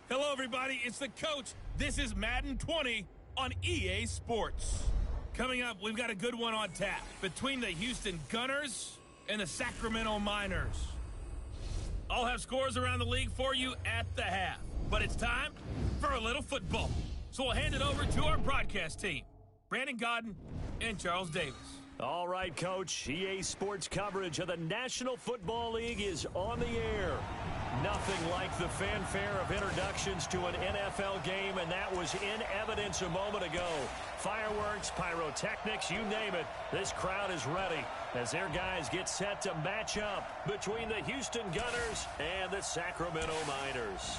Hello, everybody. It's the coach. This is Madden 20 on EA Sports. Coming up, we've got a good one on tap between the Houston Gunners and the Sacramento Miners. I'll have scores around the league for you at the half. But it's time for a little football. So we'll hand it over to our broadcast team, Brandon Godden and Charles Davis. All right, Coach. EA Sports coverage of the National Football League is on the air. Nothing like the fanfare of introductions to an NFL game, and that was in evidence a moment ago. Fireworks, pyrotechnics, you name it. This crowd is ready as their guys get set to match up between the Houston Gunners and the Sacramento Miners.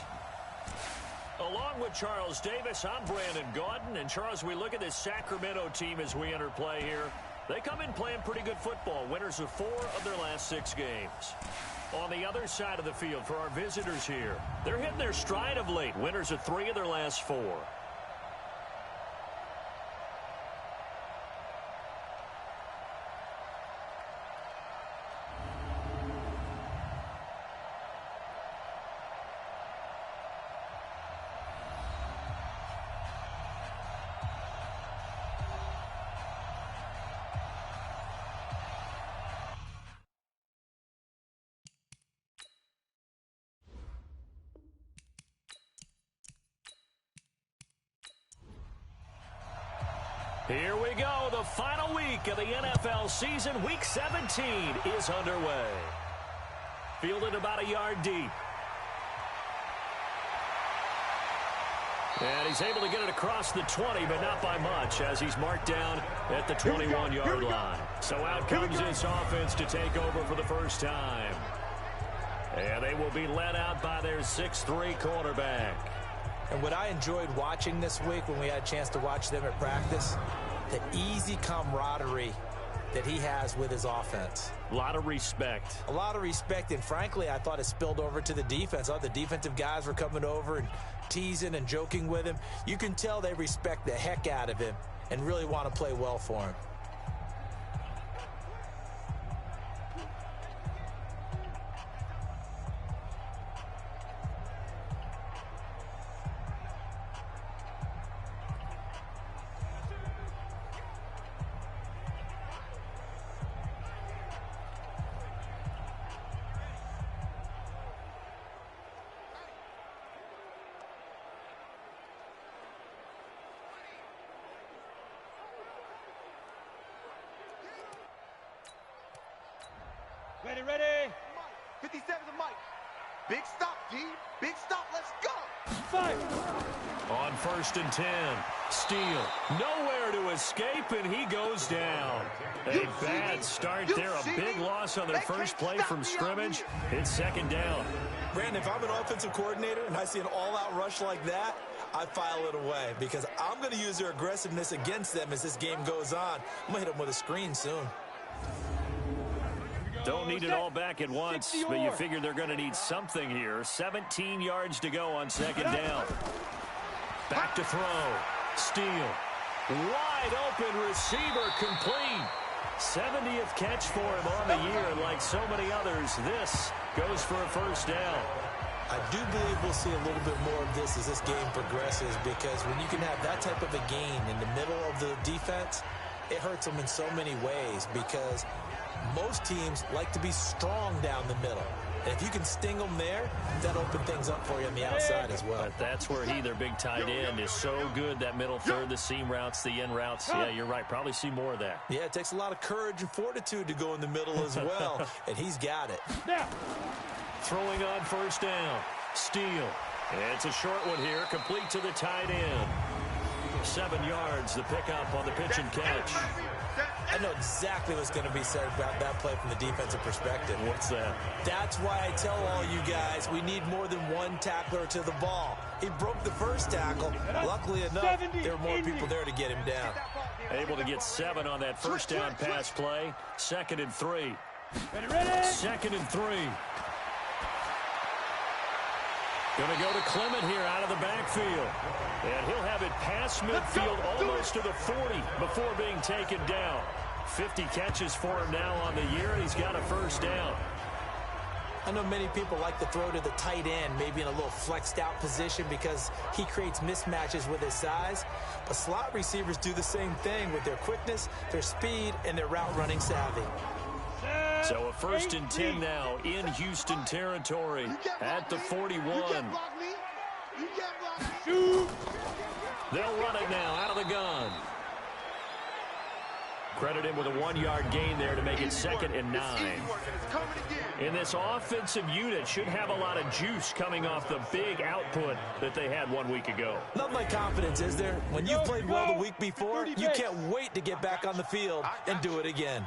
Along with Charles Davis, I'm Brandon Godden. And, Charles, we look at this Sacramento team as we enter play here. They come in playing pretty good football, winners of 4 of their last 6 games. On the other side of the field for our visitors here, they're hitting their stride of late, winners of 3 of their last 4. Here we go. The final week of the NFL season. Week 17 is underway. Fielded about a yard deep. And he's able to get it across the 20, but not by much, as he's marked down at the 21-yard line. So out comes this offense to take over for the first time. And they will be led out by their 6'3" quarterback. And what I enjoyed watching this week when we had a chance to watch them at practice, the easy camaraderie that he has with his offense. A lot of respect. A lot of respect, and frankly, I thought it spilled over to the defense. The defensive guys were coming over and teasing and joking with him. You can tell they respect the heck out of him and really want to play well for him. Ready. 57 to Mike. Big stop, D. Big stop. Let's go. Fire. On 1st and 10. Steele. Nowhere to escape, and he goes down. A bad start there. A big loss on their first play from scrimmage. It's 2nd down. Brandon, if I'm an offensive coordinator and I see an all-out rush like that, I file it away because I'm going to use their aggressiveness against them as this game goes on. I'm going to hit them with a screen soon. Don't need it all back at once, but you figure they're going to need something here. 17 yards to go on 2nd down. Back to throw. Steele. Wide open receiver complete. 70th catch for him on the year. Like so many others, this goes for a 1st down. I do believe we'll see a little bit more of this as this game progresses, because when you can have that type of a gain in the middle of the defense, it hurts them in so many ways, because most teams like to be strong down the middle. And if you can sting them there, that'll open things up for you on the outside as well. But that's where their big tight end, is so good. That middle third, the seam routes, the in routes. Yeah, you're right. Probably see more of that. Yeah, it takes a lot of courage and fortitude to go in the middle as well, and he's got it. Throwing on 1st down. Steele. It's a short one here, complete to the tight end. 7 yards, the pickup on the pitch and catch. I know exactly what's going to be said about that play from the defensive perspective. What's that? That's why I tell all you guys we need more than one tackler to the ball. He broke the first tackle. Luckily enough, there were more people there to get him down. Able to get 7 on that 1st down pass play. 2nd and 3. 2nd and 3. Going to go to Clement here out of the backfield. And he'll have it past midfield almost to the 40 before being taken down. 50 catches for him now on the year, and he's got a 1st down. I know many people like to throw to the tight end, maybe in a little flexed out position because he creates mismatches with his size. But slot receivers do the same thing with their quickness, their speed, and their route running savvy. So a 1st and 10 now in Houston territory at the 41. They'll run it now out of the gun. Credit him with a 1-yard gain there to make it 2nd and 9. And this offensive unit should have a lot of juice coming off the big output that they had 1 week ago. Nothing like confidence, is there? When you've played well the week before, you can't wait to get back on the field and do it again.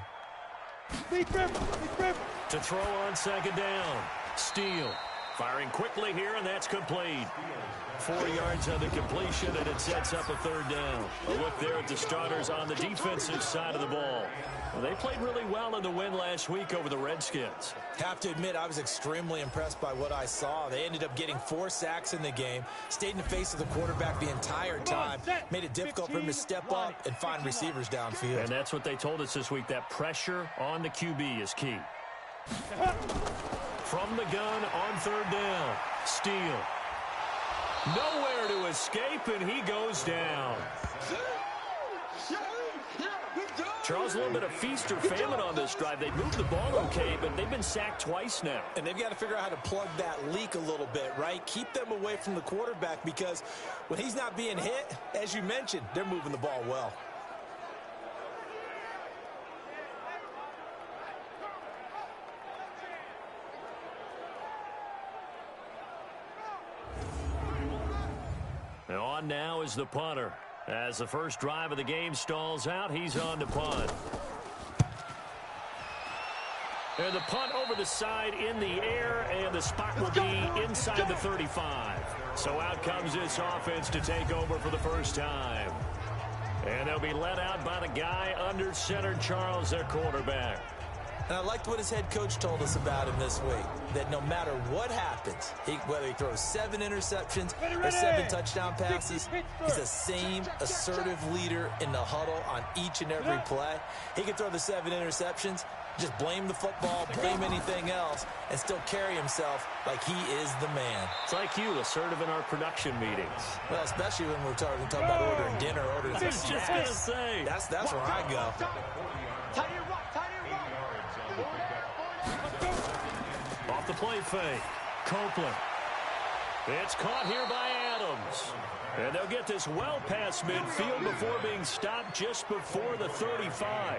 To throw on 2nd down. Steele firing quickly here, and that's complete. 4 yards on the completion, and it sets up a 3rd down. A look there at the starters on the defensive side of the ball. Well, they played really well in the win last week over the Redskins. Have to admit, I was extremely impressed by what I saw. They ended up getting 4 sacks in the game, stayed in the face of the quarterback the entire time, made it difficult for him to step up and find receivers downfield. And that's what they told us this week, that pressure on the QB is key. From the gun on 3rd down, Steele. Nowhere to escape, and he goes down. Charles, a little bit of feast or famine on this drive. They moved the ball okay, but they've been sacked twice now. And they've got to figure out how to plug that leak a little bit, right? Keep them away from the quarterback because when he's not being hit, as you mentioned, they're moving the ball well. On now is the punter. As the first drive of the game stalls out, he's on to punt. And the punt over the side in the air, and the spot will be inside the 35. So out comes this offense to take over for the first time. And they'll be led out by the guy under center, Charles, their quarterback. And I liked what his head coach told us about him this week, that no matter what happens, whether he throws 7 interceptions or 7 touchdown passes, he's the same assertive leader in the huddle on each and every play. He can throw the 7 interceptions, just blame the football, blame anything else, and still carry himself like he is the man. It's like you, assertive in our production meetings. Well, especially when we're talking about ordering dinner, ordering some snacks. I was just going to say. That's where I go. Off the play fake, Copeland. It's caught here by Adams. And they'll get this well past midfield before being stopped just before the 35.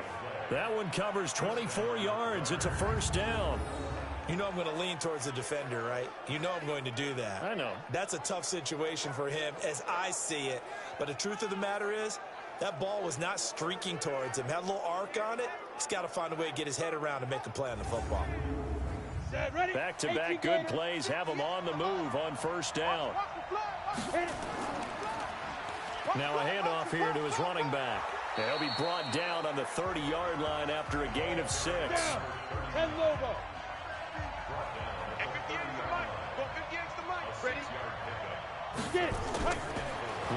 That one covers 24 yards. It's a 1st down. You know I'm going to lean towards the defender, right? You know I'm going to do that. I know. That's a tough situation for him as I see it. But the truth of the matter is, that ball was not streaking towards him. Had a little arc on it. He's got to find a way to get his head around and make a play on the football. Back-to-back good plays have him on the move on 1st down. Now a handoff here to his running back. And he'll be brought down on the 30-yard line after a gain of 6.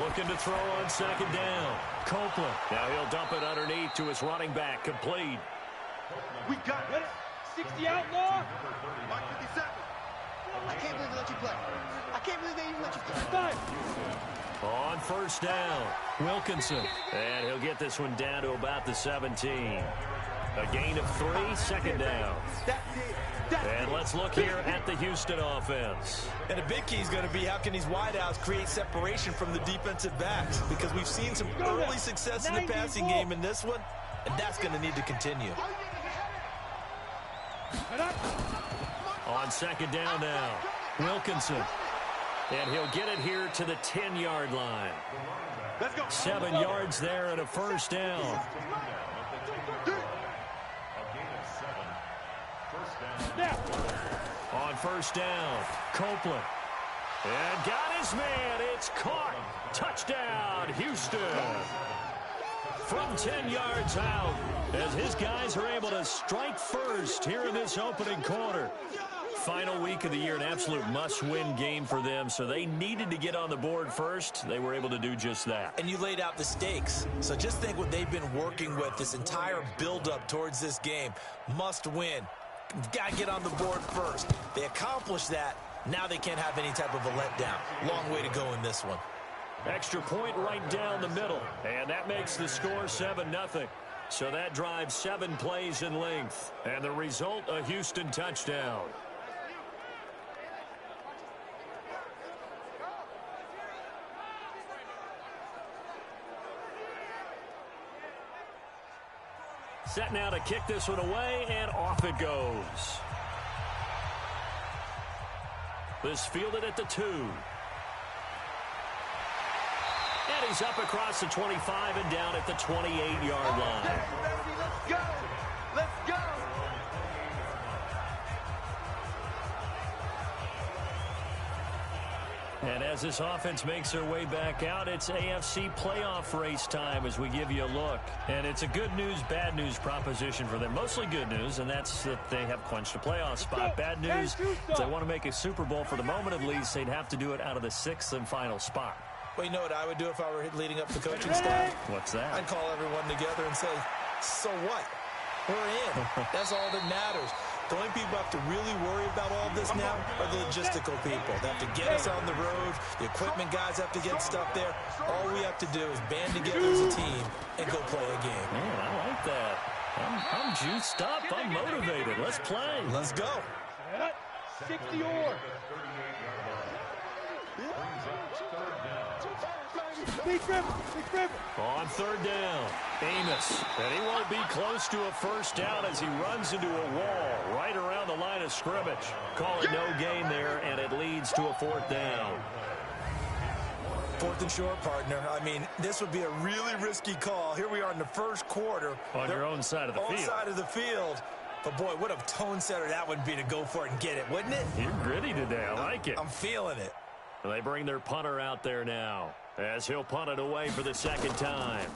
Looking to throw on 2nd down. Copeland. Now he'll dump it underneath to his running back. Complete. We got it. 60 outlaw. Mark 57. I can't believe they let you play. I can't believe they even let you play. On 1st down, Wilkinson. And he'll get this one down to about the 17. A gain of 3, 2nd down. And let's look here at the Houston offense. And a big key is going to be how can these wideouts create separation from the defensive backs, because we've seen some early success in the passing game in this one, and that's going to need to continue. On 2nd down now, Wilkinson. And he'll get it here to the 10-yard line. 7 yards there and a 1st down. On 1st down, Copeland. And got his man. It's caught. Touchdown, Houston. From 10 yards out, as his guys are able to strike first here in this opening quarter. Final week of the year, an absolute must-win game for them, so they needed to get on the board first. They were able to do just that. And you laid out the stakes. So just think what they've been working with this entire build-up towards this game. Must win. got to get on the board first. They accomplished that. Now they can't have any type of a letdown. Long way to go in this one. Extra point right down the middle. And that makes the score 7-0. So that drives 7 plays in length. And the result, a Houston touchdown. Set now to kick this one away, and off it goes. This fielded at the 2. And he's up across the 25 and down at the 28-yard line. Let's go. Let's go. And as this offense makes their way back out, it's AFC playoff race time as we give you a look. And it's a good news, bad news proposition for them. Mostly good news, and that's that they have clinched a playoff spot. Bad news, if they want to make a Super Bowl for the moment at least, they'd have to do it out of the 6th and final spot. Well, you know what I would do if I were leading up the coaching staff? What's that? I'd call everyone together and say, so what? We're in. That's all that matters. The only people who have to really worry about all this now are the logistical people. They have to get us on the road. The equipment guys have to get stuff there. All we have to do is band together as a team and go play a game. Man, I like that. I'm juiced up. I'm motivated. Let's play. Let's go. 60 or. Big River. On 3rd down, Amos. And he won't be close to a first down as he runs into a wall right around the line of scrimmage. Call it no gain there, and it leads to a 4th down. 4th and short, partner. I mean, this would be a really risky call. Here we are in the first quarter. On your own side of the field. On side of the field. But, boy, what a tone setter that would be to go for it and get it, wouldn't it? You're gritty today. I like it. I'm feeling it. They bring their punter out there now as he'll punt it away for the 2nd time.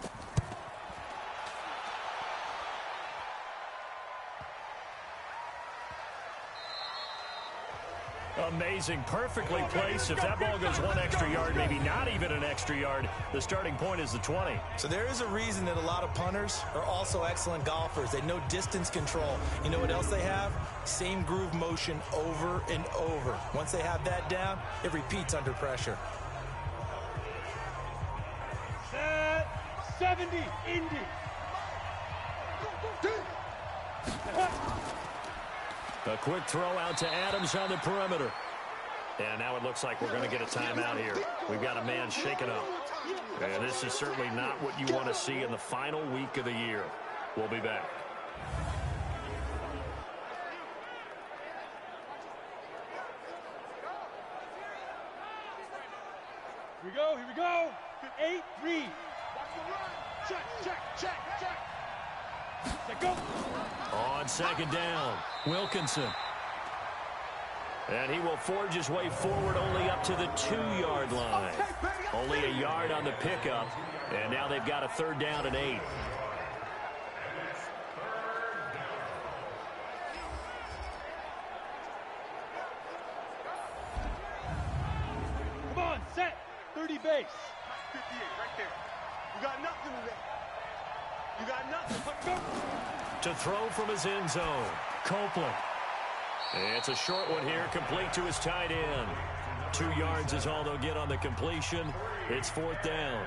Amazing, perfectly placed. If that ball goes 1 extra yard, maybe not even an extra yard, the starting point is the 20. So there is a reason that a lot of punters are also excellent golfers. They know distance control. You know what else they have? Same groove motion over and over. Once they have that down, it repeats under pressure. 70, Indy. A quick throw out to Adams on the perimeter. And now it looks like we're going to get a timeout here. We've got a man shaken up. And this is certainly not what you want to see in the final week of the year. We'll be back. Here we go. 8-3. Check. Set, go. On 2nd down, Wilkinson. And he will forge his way forward only up to the 2-yard line. Only a yard on the pickup. And now they've got a 3rd down and 8. Come on, set. 30 base. 58 right there. You got nothing today. You got nothing. To throw from his end zone, Copeland. It's a short one here, complete to his tight end. 2 yards is all they'll get on the completion. It's 4th down.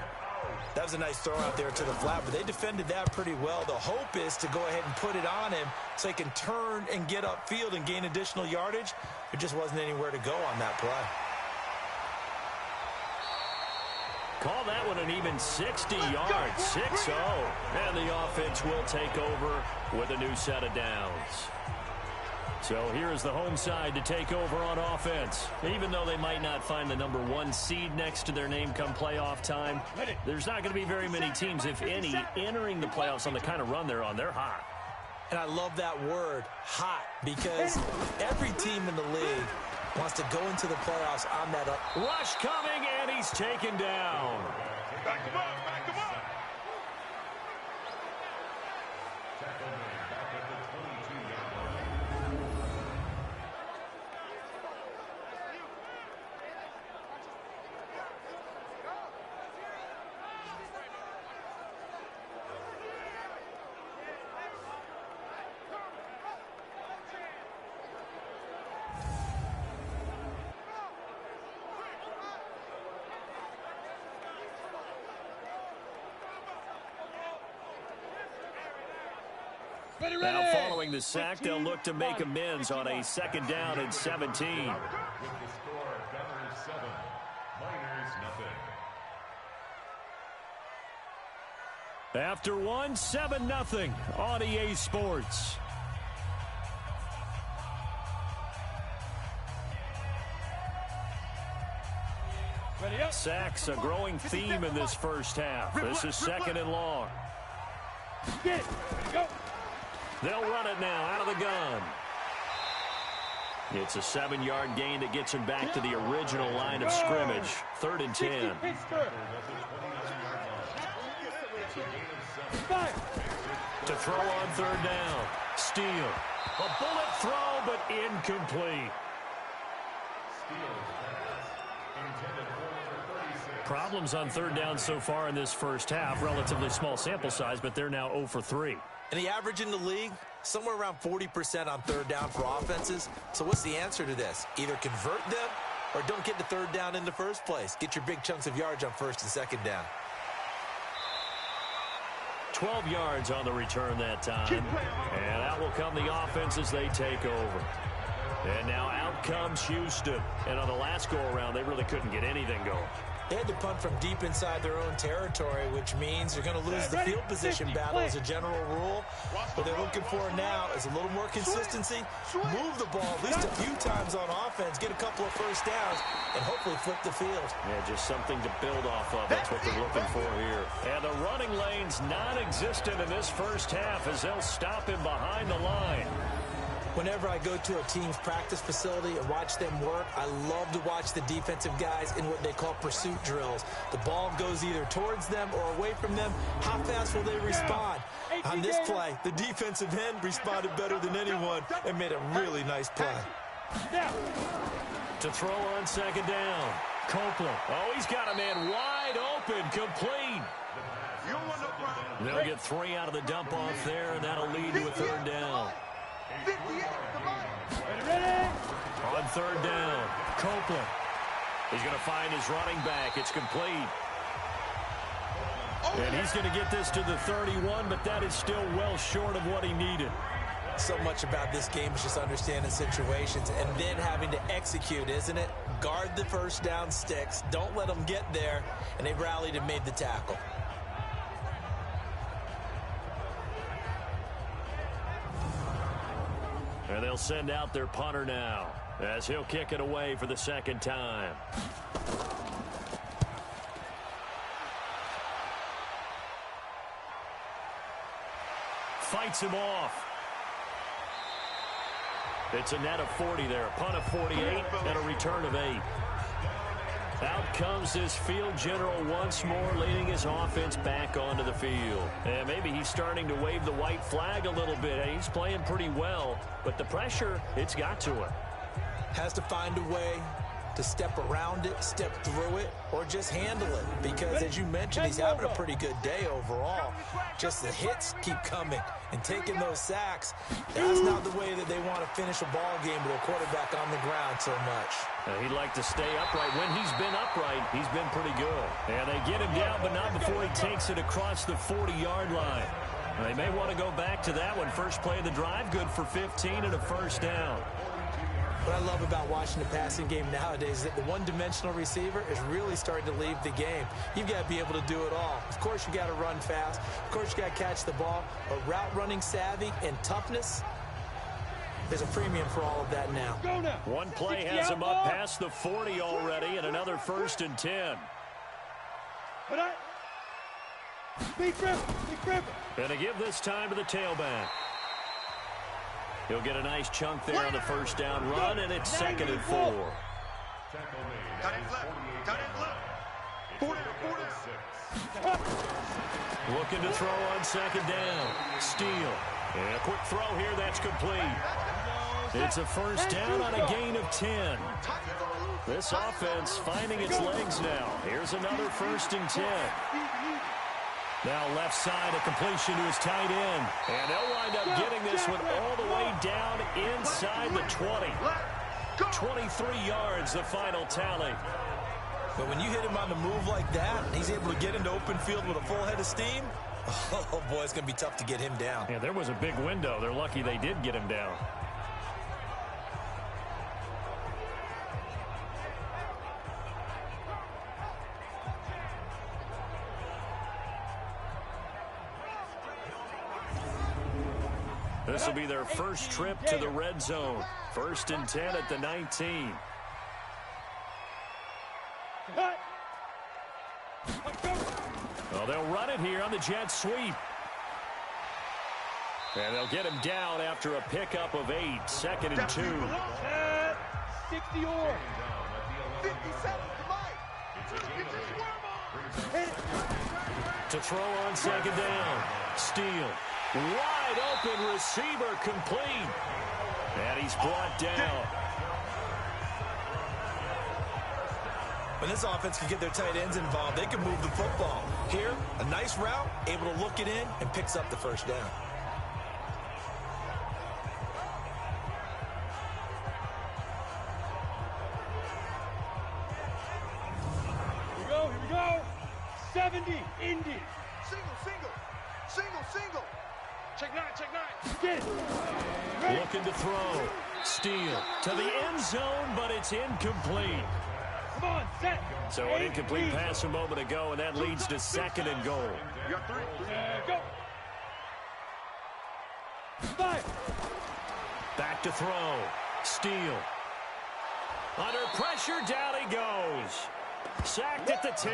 That was a nice throw out there to the flat, but they defended that pretty well. The hope is to go ahead and put it on him so he can turn and get upfield and gain additional yardage. There just wasn't anywhere to go on that play. Call that one an even 60 yards, 6-0. And the offense will take over with a new set of downs. So here's the home side to take over on offense. Even though they might not find the number 1 seed next to their name come playoff time, there's not going to be very many teams, if any, entering the playoffs on the kind of run they're on. They're hot. And I love that word, hot, because every team in the league wants to go into the playoffs on that up. Rush coming, and he's taken down. Back him up. Now following the sack, they'll look to make amends on a 2nd down and 17. With the score, Gunners 7, Miners nothing. After one, 7-0 on EA Sports. Sacks a growing theme in this first half. This is 2nd and long. They'll run it now out of the gun. It's a 7-yard gain that gets him back to the original line of scrimmage. 3rd and 10. To throw on 3rd down. Steele. A bullet throw, but incomplete. Problems on 3rd down so far in this first half. Relatively small sample size, but they're now 0 for 3. And the average in the league, somewhere around 40% on 3rd down for offenses. So what's the answer to this? Either convert them or don't get the 3rd down in the first place. Get your big chunks of yards on 1st and 2nd down. 12 yards on the return that time. And out will come the offense as they take over. And now out comes Houston. And on the last go-around, they really couldn't get anything going. They had to punt from deep inside their own territory, which means they're going to lose the field position battle as a general rule. What they're looking for now is a little more consistency, move the ball at least a few times on offense, get a couple of 1st downs, and hopefully flip the field. Yeah, just something to build off of. That's what they're looking for here. And the running lane's non-existent in this first half as they'll stop him behind the line. Whenever I go to a team's practice facility and watch them work, I love to watch the defensive guys in what they call pursuit drills. The ball goes either towards them or away from them. How fast will they respond? On this play, the defensive end responded better than anyone and made a really nice play. To throw on 2nd down. Copeland. Oh, he's got a man wide open, complete. They'll get 3 out of the dump-off there, and that'll lead to a 3rd down. On 3rd down, Copeland. He's going to find his running back. It's complete. And he's going to get this to the 31, but that is still well short of what he needed. So much about this game is just understanding situations and then having to execute, isn't it? Guard the 1st down sticks. Don't let them get there. And they rallied and made the tackle. And they'll send out their punter now as he'll kick it away for the 2nd time. Fights him off. It's a net of 40 there. A punt of 48 and a return of 8. Out comes this field general once more, leading his offense back onto the field. And maybe he's starting to wave the white flag a little bit. He's playing pretty well, but the pressure, it's got to him. Has to find a way to step around it, step through it, or just handle it. Because, as you mentioned, he's having a pretty good day overall. Just the hits keep coming and taking those sacks. That's not the way that they want to finish a ball game with a quarterback on the ground so much. He'd like to stay upright. When he's been upright, he's been pretty good. And they get him down, but not before he takes it across the 40-yard line. They may want to go back to that one. First play of the drive, good for 15 and a 1st down. What I love about watching the passing game nowadays is that the one-dimensional receiver is really starting to leave the game. You've got to be able to do it all. Of course, you got to run fast. Of course, you got to catch the ball. But route running savvy and toughness, there's a premium for all of that now. One play has him up past the 40 already, and another 1st and 10. And to give this time to the tailback. He'll get a nice chunk there on the 1st down run, and it's 2nd and 4. Looking to throw on 2nd down. Steele. And a quick throw here, that's complete. It's a 1st down on a gain of 10. This offense finding its legs now. Here's another 1st and 10. Now left side, a completion to his tight end. And they'll wind up getting this one all the way down inside the 20. 23 yards, the final tally. But when you hit him on the move like that, and he's able to get into open field with a full head of steam, Oh, boy, it's going to be tough to get him down. Yeah, there was a big window. They're lucky they did get him down. This will be their first trip to the red zone. 1st and 10 at the 19. Well, they'll run it here on the jet sweep. And they'll get him down after a pickup of 8. 2nd and 2. 60 or 57. To throw on 2nd down. Steele. Wide open receiver complete. And he's brought down. When this offense can get their tight ends involved, they can move the football. Here, a nice route, able to look it in, and picks up the 1st down. Here we go. 70, Indy. Single. Check 9. Get it. Looking to throw. Steele to the end zone, but it's incomplete. Come on, set. So an incomplete pass a moment ago, and that leads to 2nd and goal. You got 3. Go. 5. Back to throw. Steele. Under pressure, down he goes. Sacked at the 10.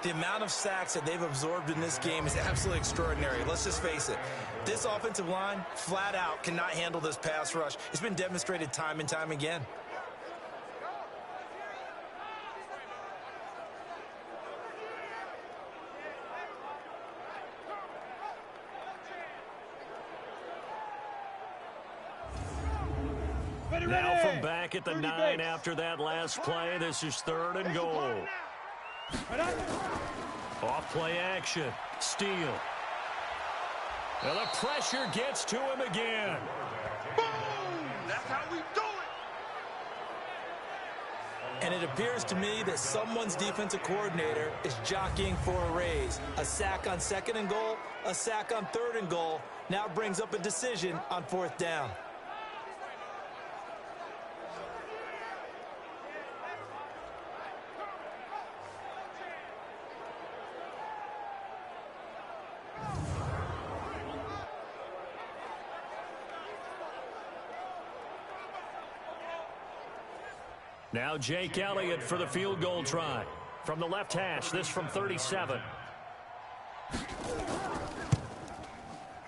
The amount of sacks that they've absorbed in this game is absolutely extraordinary. Let's just face it. This offensive line, flat out, cannot handle this pass rush. It's been demonstrated time and time again. Now from back at the 9 after that last play, this is 3rd and goal. Off play action. Steele. Well, the pressure gets to him again. Boom! That's how we do it. And it appears to me that someone's defensive coordinator is jockeying for a raise. A sack on 2nd and goal, a sack on 3rd and goal. Now brings up a decision on 4th down. Now Jake Elliott for the field goal try. From the left hash, this from 37.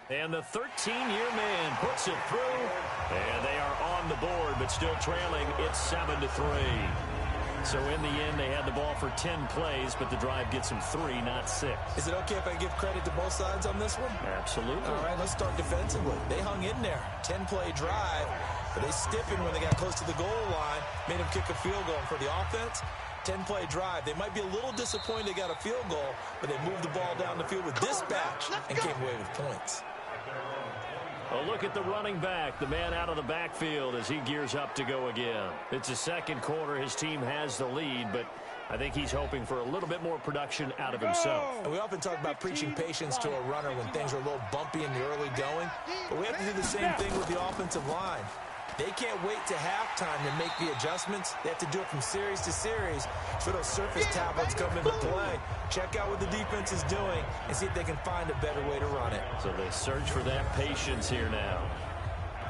And the 13-year man puts it through. And they are on the board, but still trailing. It's 7-3. So in the end, they had the ball for 10 plays, but the drive gets them 3, not 6. Is it okay if I give credit to both sides on this one? Absolutely. All right, let's start defensively. They hung in there. 10-play drive, but they stiffened when they got close to the goal line, made them kick a field goal. And for the offense, 10-play drive. They might be a little disappointed they got a field goal, but they moved the ball down the field with dispatch and came away with points. A look at the running back, the man out of the backfield as he gears up to go again. It's the second quarter. His team has the lead, but I think he's hoping for a little bit more production out of himself. And we often talk about preaching patience to a runner when things are a little bumpy in the early going, but we have to do the same thing with the offensive line. They can't wait to halftime to make the adjustments. They have to do it from series to series. So those surface tablets come into play. Check out what the defense is doing and see if they can find a better way to run it. So they search for that patience here now.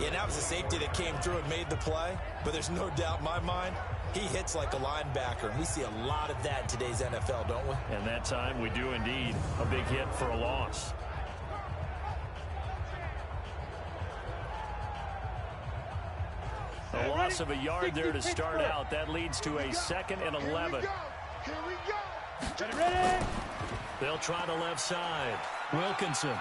Yeah, that was a safety that came through and made the play. But there's no doubt in my mind, he hits like a linebacker. And we see a lot of that in today's NFL, don't we? And that time we do indeed. A big hit for a loss. A loss of a yard there to start out. That leads to a 2nd and 11. Here we go. Ready? They'll try the left side. Wilkinson.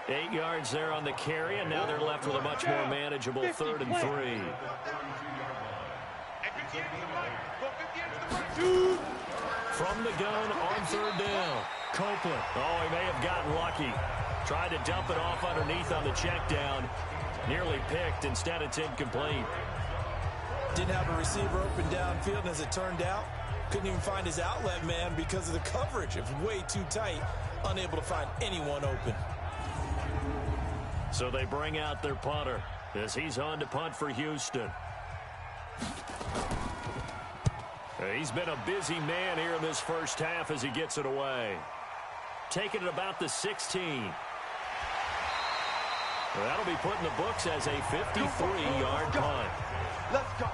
8 yards there on the carry, and now they're left with a much more manageable 3rd and 3. From the gun on 3rd down. Copeland. Oh, he may have gotten lucky. Tried to dump it off underneath on the check down. Nearly picked. Instead, it's incomplete. Didn't have a receiver open downfield, and as it turned out, Couldn't even find his outlet man because of the coverage. It was way too tight, unable to find anyone open. So they bring out their punter as he's on to punt for Houston. He's been a busy man here in this first half as he gets it away. Taking it about the 16. That'll be put in the books as a 53-yard punt. Let's go.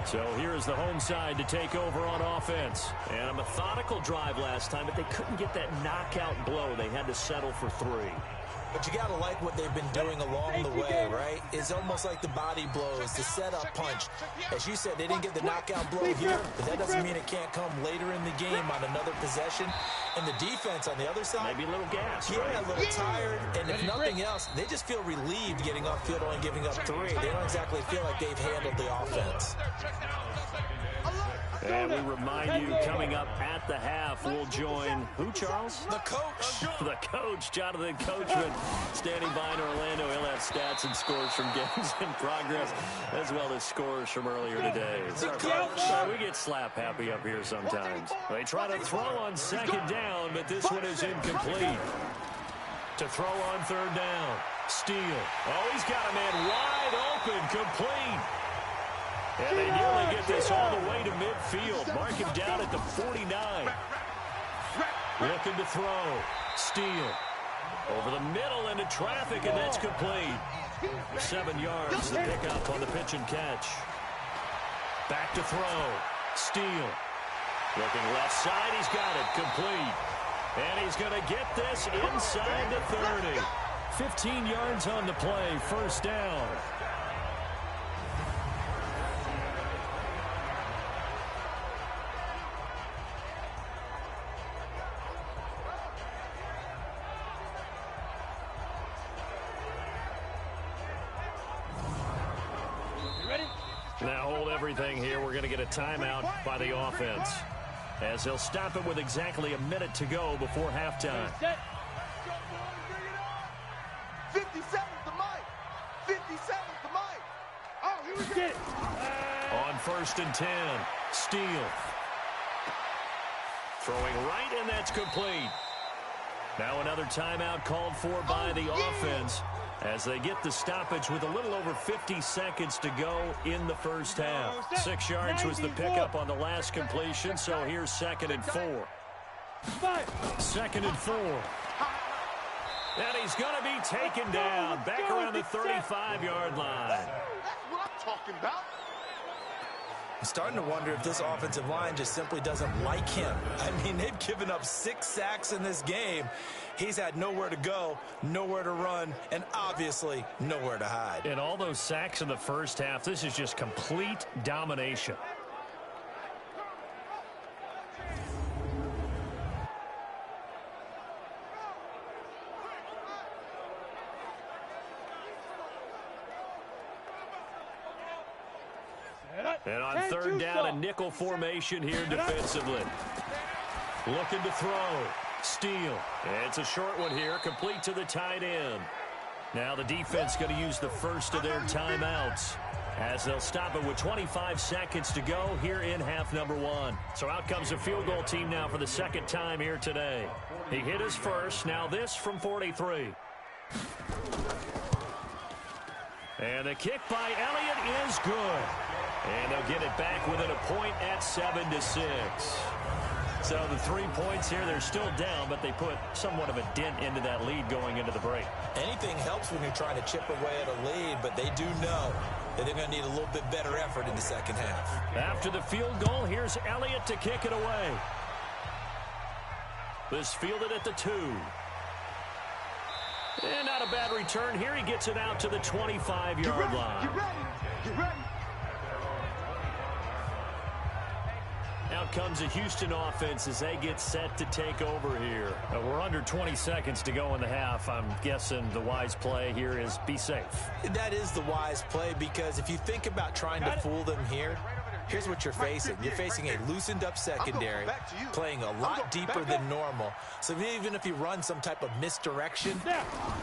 So here is the home side to take over on offense. And a methodical drive last time, but they couldn't get that knockout blow. They had to settle for 3. But you got to like what they've been doing along the way, right? It's almost like the body blows, the setup punch. As you said, they didn't get the knockout blow here, but that doesn't mean it can't come later in the game on another possession. And the defense on the other side, maybe a little gas, yeah, right? a little tired. And if nothing else, they just feel relieved getting upfield only giving up 3. They don't exactly feel like they've handled the offense. And we remind you, coming up at the half, we'll join who, Charles? The coach. The coach, Jonathan Coachman, standing by in Orlando. He'll have stats and scores from games in progress, as well as scores from earlier today. We get slap happy up here sometimes. They try to throw on second down, but this one is incomplete. To throw on third down, Steele. Oh, he's got a man wide open, complete. And they nearly get this all the way to midfield. Mark him down at the 49. Looking to throw. Steele. Over the middle into traffic, and that's complete. 7 yards, the pickup on the pitch and catch. Back to throw. Steele. Looking left side, he's got it. Complete. And he's going to get this inside the 30. 15 yards on the play. First down. Now hold everything here. We're going to get a timeout by the offense, as they'll stop it with exactly a minute to go before halftime. 57's the mic. 57's the mic. Oh, here we go. On 1st and 10, Steele. Throwing right, and that's complete. Now another timeout called for by the offense, as they get the stoppage with a little over 50 seconds to go in the first half. 6 yards was the pickup on the last completion, so here's 2nd and 4. 2nd and 4. And he's going to be taken down back around the 35-yard line. That's what I'm talking about. I'm starting to wonder if this offensive line just simply doesn't like him. I mean, they've given up 6 sacks in this game. He's had nowhere to go, nowhere to run, and obviously nowhere to hide. And all those sacks in the first half, this is just complete domination. And on 3rd down, a nickel formation here defensively. Looking to throw. Steele. It's a short one here, complete to the tight end. Now the defense going to use the first of their timeouts, as they'll stop it with 25 seconds to go here in half number 1. So out comes a field goal team now for the 2nd time here today. He hit his first, now this from 43. And the kick by Elliott is good. And they'll get it back within a point at 7-6. So the 3 points here, they're still down, but they put somewhat of a dent into that lead going into the break. Anything helps when you're trying to chip away at a lead, but they do know that they're going to need a little bit better effort in the second half. After the field goal, here's Elliott to kick it away. This fielded at the 2. And not a bad return here. He gets it out to the 25-yard line. Get ready. Get ready. Out comes the Houston offense as they get set to take over here. We're under 20 seconds to go in the half. I'm guessing the wise play here is be safe. That is the wise play, because if you think about trying to fool them here, here's what you're facing. You're facing a loosened up secondary, playing a lot deeper than normal. So even if you run some type of misdirection,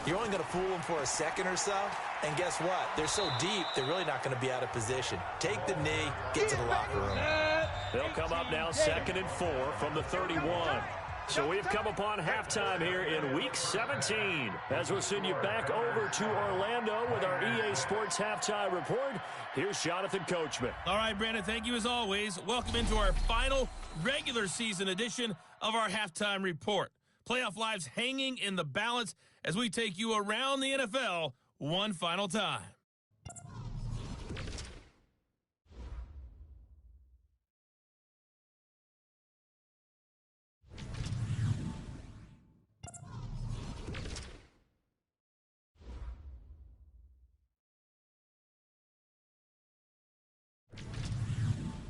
you're only going to fool them for a second or so. And guess what? They're so deep, they're really not going to be out of position. Take the knee, get to the locker room. They'll come up now 2nd and 4 from the 31. So we've come upon halftime here in Week 17. As we'll send you back over to Orlando with our EA Sports Halftime Report, here's Jonathan Coachman. All right, Brandon, thank you as always. Welcome into our final regular season edition of our Halftime Report. Playoff lives hanging in the balance as we take you around the NFL one final time.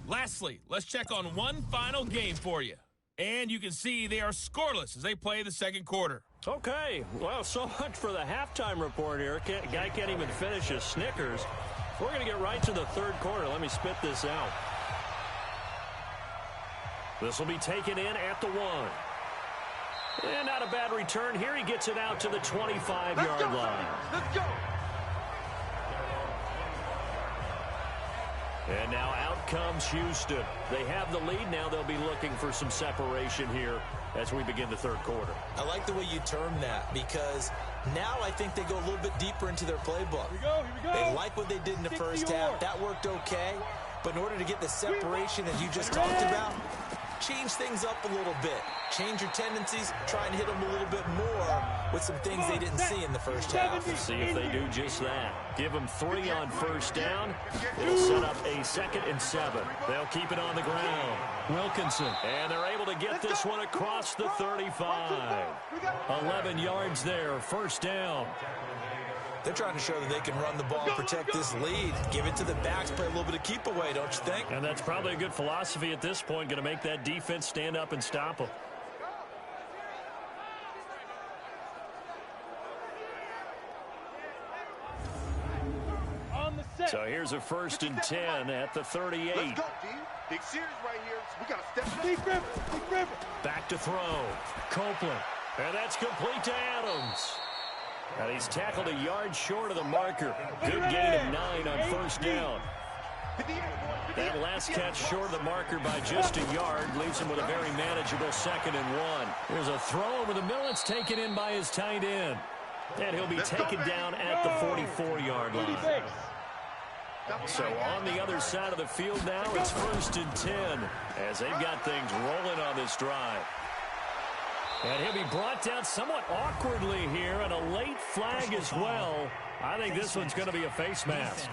Lastly, let's check on one final game for you. And you can see they are scoreless as they play the second quarter. Okay, well, so much for the halftime report here. Guy can't even finish his Snickers. We're going to get right to the third quarter. Let me spit this out. This will be taken in at the 1. And not a bad return here. He gets it out to the 25-yard line. Let's go. And now out comes Houston. They have the lead. Now they'll be looking for some separation here as we begin the third quarter. I like the way you term that because now I think they go a little bit deeper into their playbook. Here we go. They like what they did in the first half. That worked okay. But in order to get the separation that you just talked about, change things up a little bit. Change your tendencies. Try and hit them a little bit more with some things they didn't see in the first half. See if they do just that. Give them 3 on first down. It'll set up a 2nd and 7. They'll keep it on the ground. Wilkinson. And they're able to get this one across the 35. 11 yards there. First down. They're trying to show that they can run the ball, protect this lead, give it to the backs, play a little bit of keep away, don't you think? And that's probably a good philosophy at this point, going to make that defense stand up and stop them. So here's a 1st and 10 at the 38. Let's go, D. Big series right here. We got to step it up. Big river. Back to throw. Copeland. And that's complete to Adams. And he's tackled a yard short of the marker. Good gain of 9 on first down. That last catch short of the marker by just a yard leaves him with a very manageable 2nd and 1. There's a throw over the middle. It's taken in by his tight end. And he'll be taken down at the 44-yard line. So on the other side of the field now, it's 1st and 10 as they've got things rolling on this drive. And he'll be brought down somewhat awkwardly here, and a late flag as well. I think this one's going to be a face mask.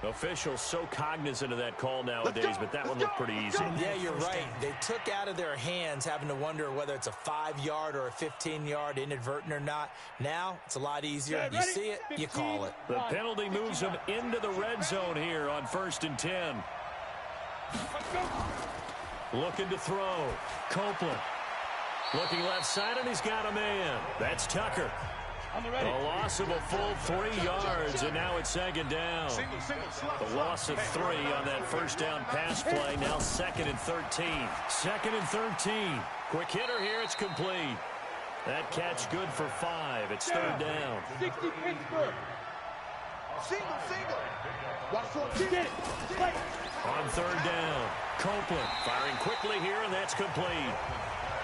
Officials so cognizant of that call nowadays, but that one looked pretty easy. Yeah, you're right. They took out of their hands having to wonder whether it's a 5-yard or a 15-yard inadvertent or not. Now, it's a lot easier. You see it, you call it. The penalty moves them into the red zone here on 1st and 10. Looking to throw. Copeland. Looking left side, and he's got a man. That's Tucker. A loss of a full 3 yards, and now it's 2nd down. The loss of 3 on that first down pass play. Now 2nd and 13. 2nd and 13. Quick hitter here. It's complete. That catch good for 5. It's 3rd down. 60 Pittsburgh. Single. Watch for it. On 3rd down, Copeland firing quickly here, and that's complete.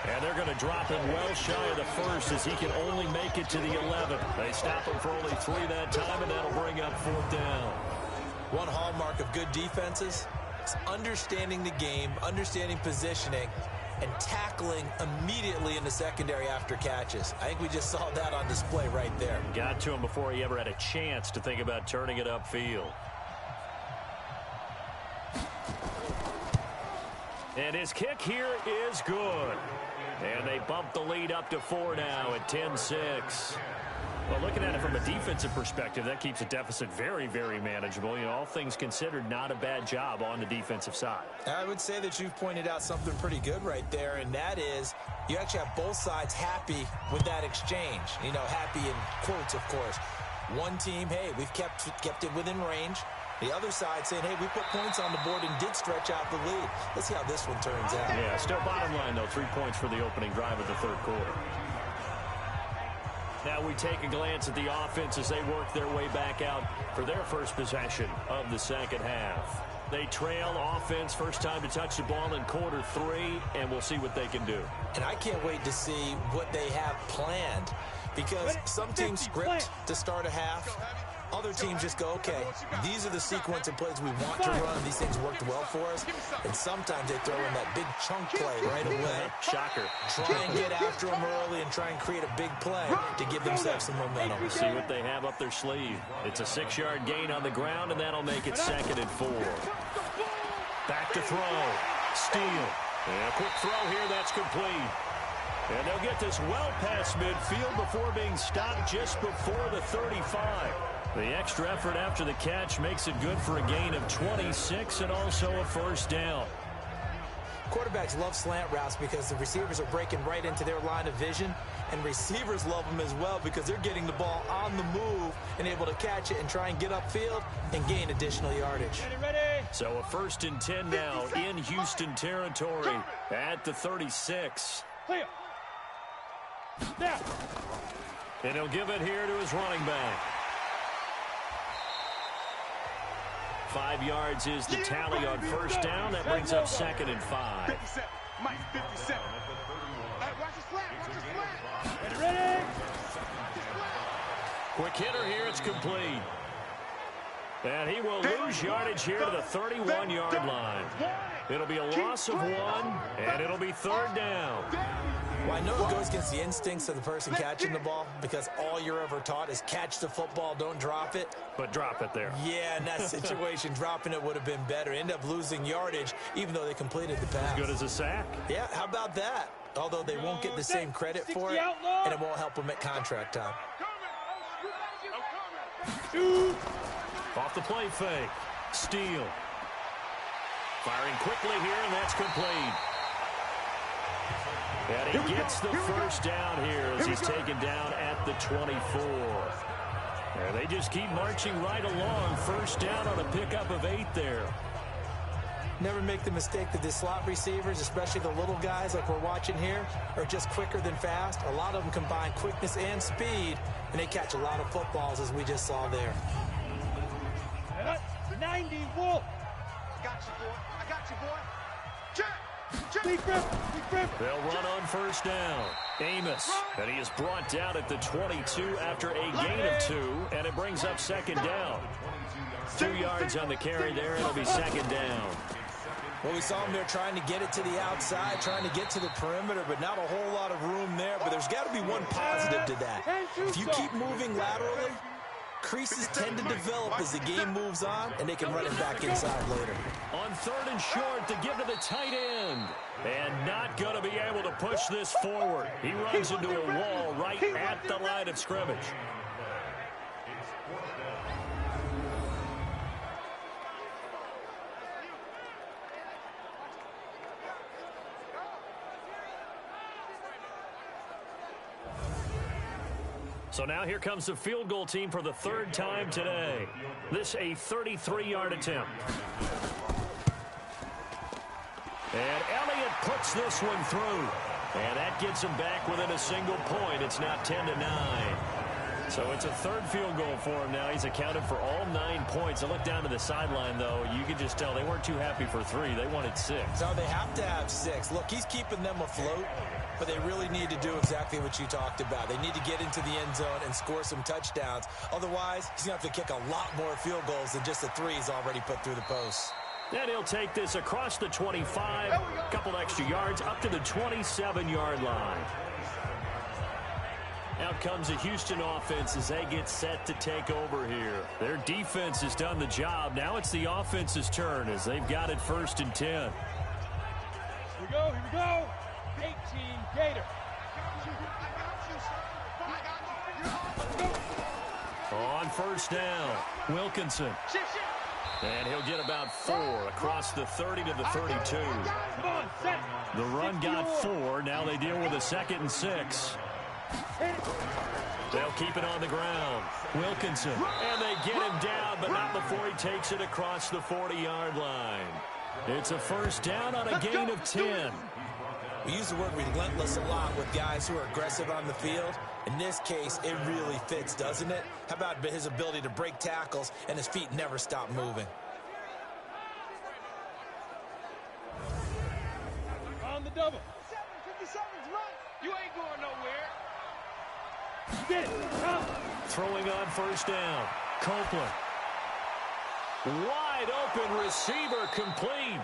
And they're going to drop him well shy of the 1st as he can only make it to the 11th. They stop him for only 3 that time, and that'll bring up 4th down. One hallmark of good defenses is understanding the game, understanding positioning, and tackling immediately in the secondary after catches. I think we just saw that on display right there. Got to him before he ever had a chance to think about turning it upfield. And his kick here is good. And they bump the lead up to 4 now at 10-6. Well, looking at it from a defensive perspective, that keeps a deficit very, very manageable. You know, all things considered, not a bad job on the defensive side. I would say that you've pointed out something pretty good right there, and that is you actually have both sides happy with that exchange. You know, happy in quotes, of course. One team, hey, we've kept it within range. The other side saying, hey, we put points on the board and did stretch out the lead. Let's see how this one turns out. Yeah, still bottom line, though, 3 points for the opening drive of the third quarter. Now we take a glance at the offense as they work their way back out for their first possession of the second half. They trail offense, first time to touch the ball in quarter 3, and we'll see what they can do. And I can't wait to see what they have planned, because some teams script to start a half. Other teams just go, okay, these are the sequence of plays we want to run. These things worked well for us. And sometimes they throw in that big chunk play right away. Shocker. Try and get after them early and try and create a big play to give themselves some momentum. See what they have up their sleeve. It's a 6-yard gain on the ground, and that'll make it 2nd and 4. Back to throw. Steele. And a quick throw here. That's complete. And they'll get this well past midfield before being stopped just before the 35. The extra effort after the catch makes it good for a gain of 26 and also a first down. Quarterbacks love slant routes because the receivers are breaking right into their line of vision, and receivers love them as well because they're getting the ball on the move and able to catch it and try and get upfield and gain additional yardage. Ready. So a 1st and 10 now in Houston territory at the 36. Clear. Now. And he'll give it here to his running back. 5 yards is the tally on first down. That brings up 2nd and 5. 57. Mike, 57. Watch the slant. Watch the slant. Ready. Quick hitter here. It's complete. And he will lose yardage here to the 31-yard line. It'll be a loss of 1, and it'll be 3rd down. Well, I know it goes against the instincts of the person catching the ball because all you're ever taught is catch the football, don't drop it. But drop it there. Yeah, in that situation, dropping it would have been better. End up losing yardage even though they completed the pass. As good as a sack. Yeah, how about that? Although they won't get the same credit for it, and it won't help them at contract time. Off the play fake. Steele. Firing quickly here, and that's complete. And he gets the first down here as he's taken down at the 24. And they just keep marching right along. First down on a pickup of 8 there. Never make the mistake that the slot receivers, especially the little guys like we're watching here, are just quicker than fast. A lot of them combine quickness and speed, and they catch a lot of footballs as we just saw there. 90 Wolf. I got you, boy. I got you, boy. Check. Big grip. They'll run on first down. Amos, and he is brought down at the 22 after a gain of 2, and it brings up 2nd down. 2 yards on the carry there, and it'll be 2nd down. Well, we saw him there trying to get it to the outside, trying to get to the perimeter, but not a whole lot of room there. But there's got to be one positive to that. If you keep moving laterally, creases tend to develop as the game moves on, and they can run it back inside later. On 3rd and short to give to the tight end. And not going to be able to push this forward. He runs into a wall right at the line of scrimmage. So now here comes the field goal team for the 3rd time today. This a 33-yard attempt. And Elliott puts this one through. And that gets him back within a single point. It's now 10-9. So it's a 3rd field goal for him now. He's accounted for all 9 points. I look down to the sideline, though. You can just tell they weren't too happy for 3. They wanted 6. No, they have to have 6. Look, he's keeping them afloat, but they really need to do exactly what you talked about. They need to get into the end zone and score some touchdowns. Otherwise, he's going to have to kick a lot more field goals than just the 3 he's already put through the posts. And he'll take this across the 25, a couple extra yards, up to the 27-yard line. Out comes the Houston offense as they get set to take over here. Their defense has done the job. Now it's the offense's turn as they've got it 1st and 10. Here we go. 18 Gator. On 1st down, Wilkinson. And he'll get about 4 across the 30 to the 32. Come on, set. The run got 4. Now they deal with a 2nd and 6. They'll keep it on the ground. Wilkinson. And they get him down, but not before he takes it across the 40-yard line. It's a 1st down on a gain of 10. We use the word relentless a lot with guys who are aggressive on the field. In this case, it really fits, doesn't it? How about his ability to break tackles and his feet never stop moving? On the double. 757's run. You ain't going nowhere. Get it. Come. Throwing on first down. Copeland. Wide open receiver complete.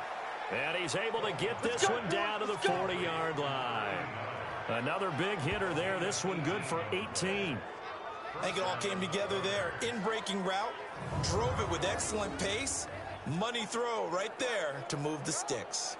And he's able to get this one down to the 40-yard line. Another big hitter there. This one good for 18. I think it all came together there. In-breaking route. Drove it with excellent pace. Money throw right there to move the sticks.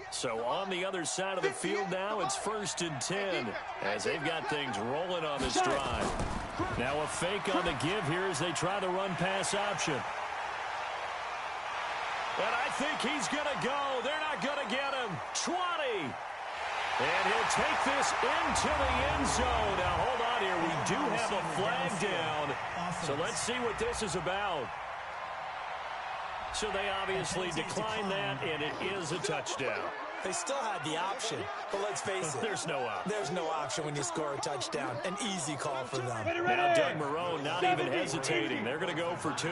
So on the other side of the field now, it's 1st and 10 as they've got things rolling on this drive. Now a fake on the give here as they try the run-pass option. And I think he's going to go. They're not going to get him. 20. And he'll take this into the end zone. Now hold on here. We do have a flag down. So let's see what this is about. So they obviously declined that, and it is a touchdown. They still had the option, but let's face it. There's no option. There's no option when you score a touchdown. An easy call for them. Now Doug Marrone not even hesitating. They're going to go for 2.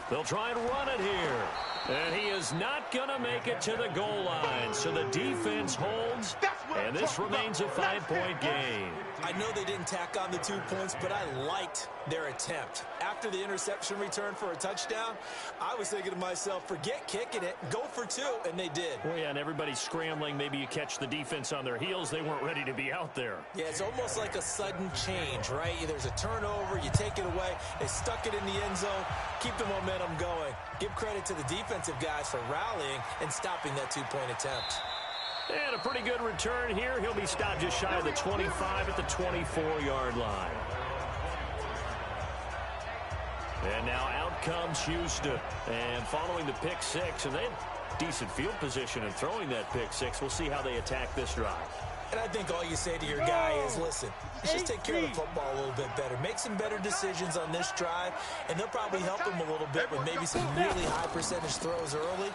They'll try and run it here. And he is not going to make it to the goal line. So the defense holds, and this remains a 5-point game. I know they didn't tack on the 2 points, but I liked their attempt. After the interception return for a touchdown, I was thinking to myself, forget kicking it, go for 2, and they did. Well, yeah, and everybody's scrambling. Maybe you catch the defense on their heels. They weren't ready to be out there. Yeah, it's almost like a sudden change, right? There's a turnover, you take it away, they stuck it in the end zone, keep the momentum going. Give credit to the defensive guys for rallying and stopping that 2-point attempt. And a pretty good return here. He'll be stopped just shy of the 25 at the 24-yard line. And now out comes Houston. And following the pick 6, and they had decent field position in throwing that pick 6. We'll see how they attack this drive. And I think all you say to your guy is, listen, let's just take care of the football a little bit better. Make some better decisions on this drive, and they'll probably help him a little bit with maybe some really high percentage throws early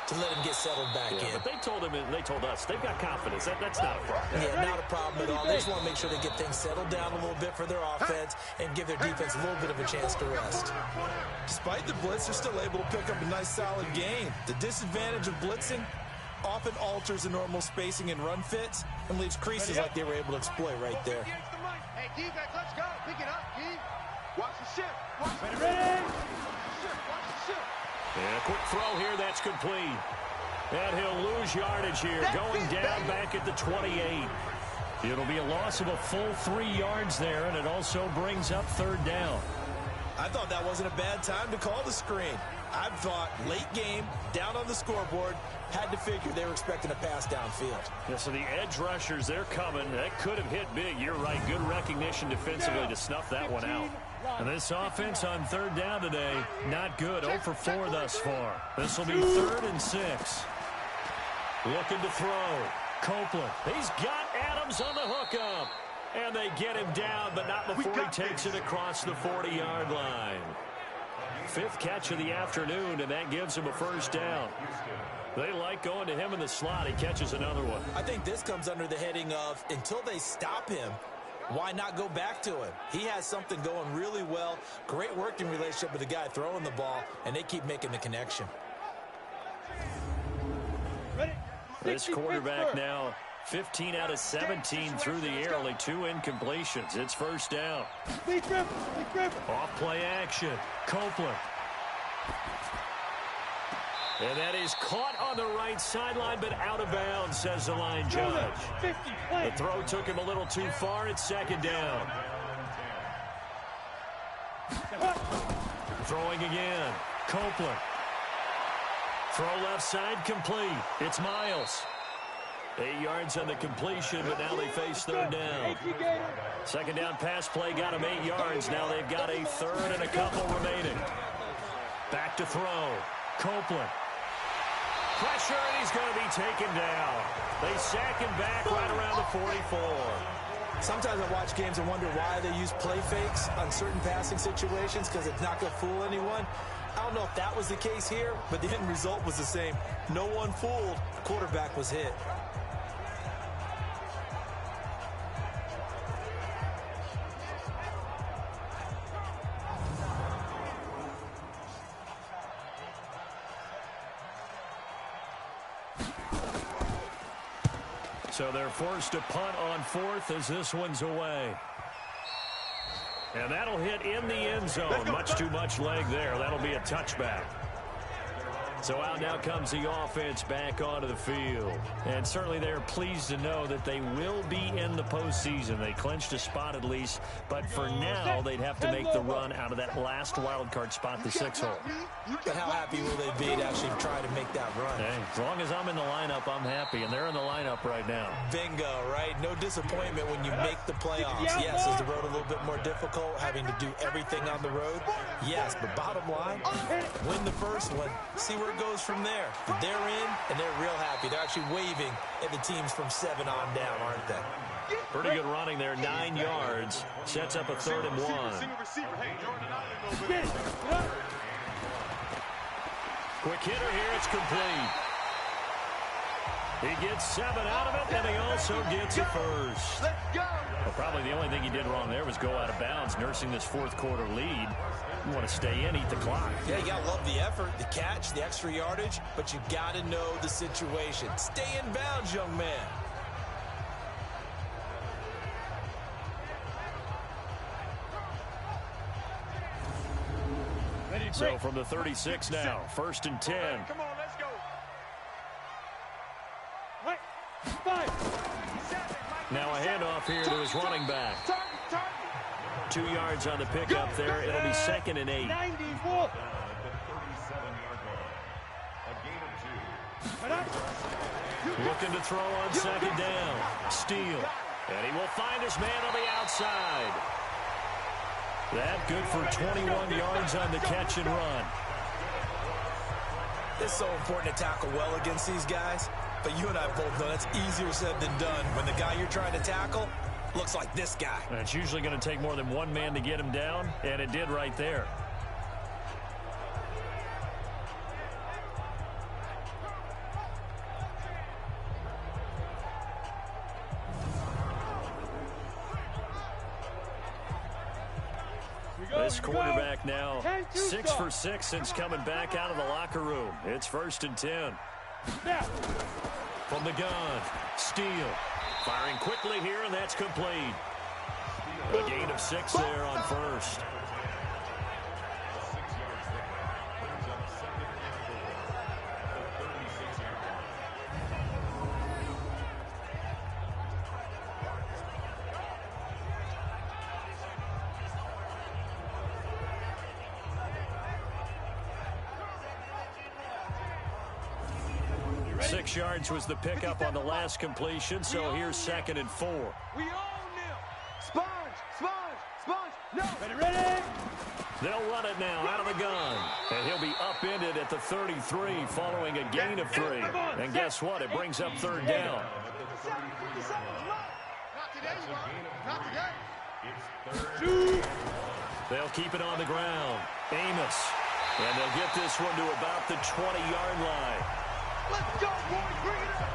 to let him get settled back in. But they told him, and they told us, they've got confidence. That's not a problem. Yeah, not a problem at all. They just want to make sure they get things settled down a little bit for their offense and give their defense a little bit of a chance to rest. Despite the blitz, they're still able to pick up a nice, solid game. The disadvantage of blitzing often alters the normal spacing and run fits and leaves creases like they were able to exploit right there. Hey, defense, let's go. Pick it up, D. Watch the shift. Watch the shift. Watch the shift. And a quick throw here, that's complete. And he'll lose yardage here, going down back at the 28. It'll be a loss of a full 3 yards there, and it also brings up 3rd down. I thought that wasn't a bad time to call the screen. I thought late game, down on the scoreboard, had to figure they were expecting a pass downfield. Yeah, so the edge rushers, they're coming. That could have hit big. You're right. Good recognition defensively to snuff that one out. And this offense on 3rd down today, not good. 0 for 4 thus far. This will be 3rd and 6. Looking to throw. Copeland. He's got Adams on the hookup. And they get him down, but not before he takes it across the 40-yard line. 5th catch of the afternoon, and that gives him a 1st down. They like going to him in the slot. He catches another one. I think this comes under the heading of, until they stop him, why not go back to him? He has something going really well. Great working relationship with the guy throwing the ball, and they keep making the connection. This quarterback now 15 out of 17 through the air, only 2 incompletions. It's 1st down. Off play action. Copeland. And that is caught on the right sideline, but out of bounds, says the line judge. The throw took him a little too far. It's 2nd down. Throwing again. Copeland. Throw left side complete. It's Miles. 8 yards on the completion, but now they face 3rd down. 2nd down pass play got him 8 yards. Now they've got a 3rd and a couple remaining. Back to throw. Copeland. Pressure, and he's going to be taken down. They sack him back right around the 44. Sometimes I watch games and wonder why they use play fakes on certain passing situations, because it's not going to fool anyone. I don't know if that was the case here, but the end result was the same. No one fooled. The quarterback was hit. So they're forced to punt on fourth as this one's away. And that'll hit in the end zone. Much too much leg there. That'll be a touchback. So out now comes the offense back onto the field. And certainly they're pleased to know that they will be in the postseason. They clinched a spot at least. But for now, they'd have to make the run out of that last wild card spot, the 6-hole. But how happy will they be to actually try to make that run? Hey, as long as I'm in the lineup, I'm happy. And they're in the lineup right now. Bingo, right? No disappointment when you make the playoffs. Yes, is the road a little bit more difficult, having to do everything on the road? Yes, but bottom line, win the first one, see where it goes from there. They're in, and they're real happy. They're actually waving at the teams from 7 on down, aren't they? Pretty good running there, 9 yards. Sets up a 3rd and 1. Quick hitter here, it's complete. He gets 7 out of it, and he also gets a first. Well, probably the only thing he did wrong there was go out of bounds, nursing this fourth quarter lead. You want to stay in, eat the clock. Yeah, you got to love the effort, the catch, the extra yardage, but you got to know the situation. Stay in bounds, young man. So from the 36 now, 1st and 10. Come on, let's go. Now a handoff here to his running back. 2 yards on the pickup there. It'll be 2nd and 8. 94. The 37-yard line. A gain of 2. Looking to throw on 2nd down. Steele. And he will find his man on the outside. That good for 21 yards on the catch and run. It's so important to tackle well against these guys, but you and I both know that's easier said than done when the guy you're trying to tackle looks like this guy. And it's usually going to take more than one man to get him down, and it did right there. This quarterback now 6 for 6 since coming back out of the locker room. It's 1st and 10. From the gun, Steele firing quickly here, and that's complete. A gain of 6 there on 1st. 6 yards there. Brings up 2nd and 4. The 36-yard line. Six yards was the pickup on the last completion, so here's 2nd and 4. We own them. Sponge. No. Ready. They'll run it now out of the gun. And he'll be upended at the 33 following a gain of 3. And guess what? It brings up 3rd down. Not today. It's 3rd. They'll keep it on the ground. Amos. And they'll get this one to about the 20-yard line. Let's go, boys. Bring it up.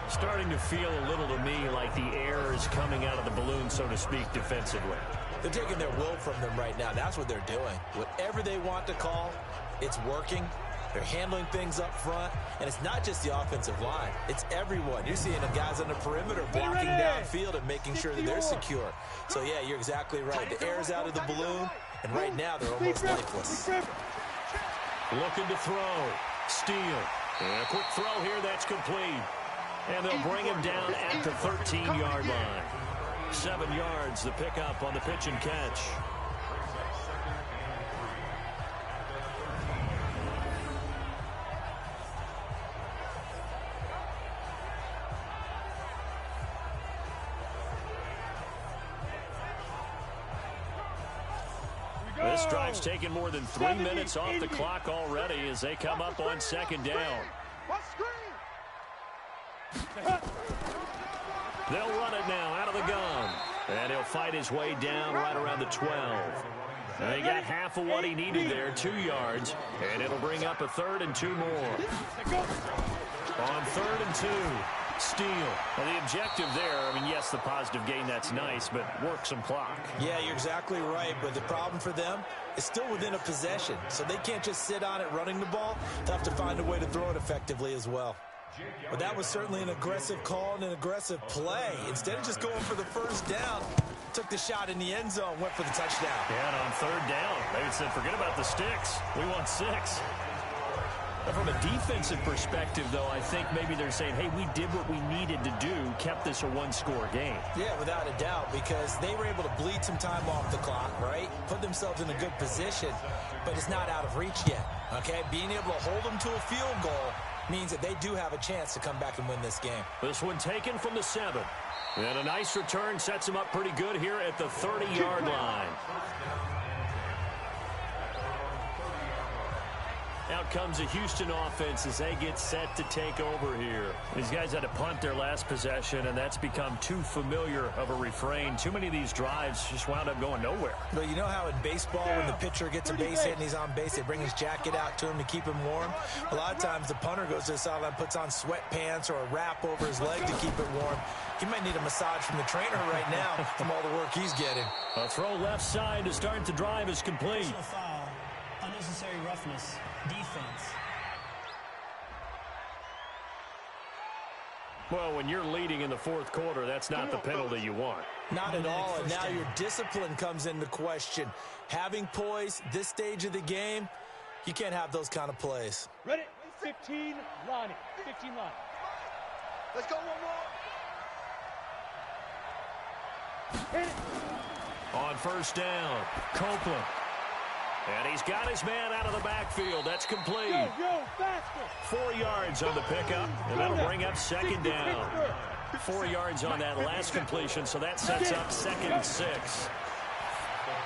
Starting to feel a little to me like the air is coming out of the balloon, so to speak, defensively. They're taking their will from them right now. That's what they're doing. Whatever they want to call, it's working. They're handling things up front, and it's not just the offensive line. It's everyone. You're seeing the guys on the perimeter blocking downfield and making sure that they're secure. So, yeah, you're exactly right. The air's out of the balloon, and right now they're almost lifeless. Looking to throw. Steele. And a quick throw here. That's complete. And they'll bring him down at the 13-yard line. 7 yards, the pickup on the pitch and catch. This This drive's taken more than 3 minutes off the clock already as they come up on second down. They'll run it now out of the gun. And he'll fight his way down right around the 12. And he got half of what he needed there, 2 yards. And it'll bring up a 3rd and 2 more. On 3rd and 2. Steal. Well, the objective there, I mean, yes, the positive gain, that's nice, but work some clock. Yeah, you're exactly right, but the problem for them is still within a possession, so they can't just sit on it running the ball. They'll have to find a way to throw it effectively as well. But that was certainly an aggressive call and an aggressive play. Instead of just going for the first down, took the shot in the end zone, went for the touchdown. Yeah, and on 3rd down, they said, forget about the sticks. We want 6. But from a defensive perspective, though, I think maybe they're saying, hey, we did what we needed to do, kept this a one-score game. Yeah, without a doubt, because they were able to bleed some time off the clock, right? Put themselves in a good position, but it's not out of reach yet, okay? Being able to hold them to a field goal means that they do have a chance to come back and win this game. This one taken from the 7. And a nice return sets them up pretty good here at the 30-yard line. Out comes the Houston offense as they get set to take over here. These guys had to punt their last possession, and that's become too familiar of a refrain. Too many of these drives just wound up going nowhere. But you know how in baseball, when the pitcher gets a base hit and he's on base, they bring his jacket out to him to keep him warm? A lot of times the punter goes to the sideline, puts on sweatpants or a wrap over his leg to keep it warm. He might need a massage from the trainer right now from all the work he's getting. A throw left side to start the drive is complete. Personal foul, unnecessary roughness, defense. Well, when you're leading in the 4th quarter, that's not the penalty you want. Not at all, and now your discipline comes into question. Having poise this stage of the game, you can't have those kind of plays. Ready? 15, Lonnie. 15, Lonnie. Let's go, one more. Hit it. On 1st down, Copeland. And he's got his man out of the backfield. That's complete. Yo, faster. 4 yards on the pickup, and that'll bring up 2nd down. 4 yards on that last completion, so that sets up 2nd and 6.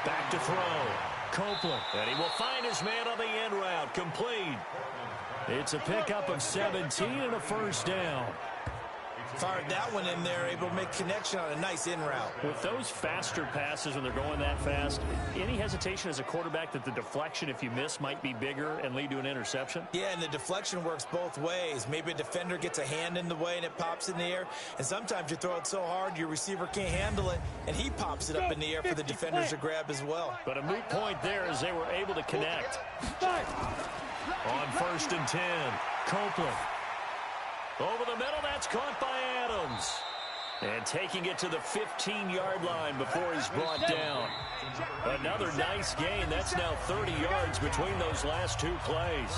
Back to throw. Copeland. And he will find his man on the end route. Complete. It's a pickup of 17 and a 1st down. Fired that one in there, able to make connection on a nice in route. With those faster passes when they're going that fast, any hesitation as a quarterback that the deflection, if you miss, might be bigger and lead to an interception? Yeah, and the deflection works both ways. Maybe a defender gets a hand in the way and it pops in the air, and sometimes you throw it so hard your receiver can't handle it, and he pops it up in the air for the defenders to grab as well. But a moot point there as they were able to connect. On 1st and 10, Copeland. Over the middle, that's caught by Adams. And taking it to the 15-yard line before he's brought down. Another nice gain. That's now 30 yards between those last 2 plays.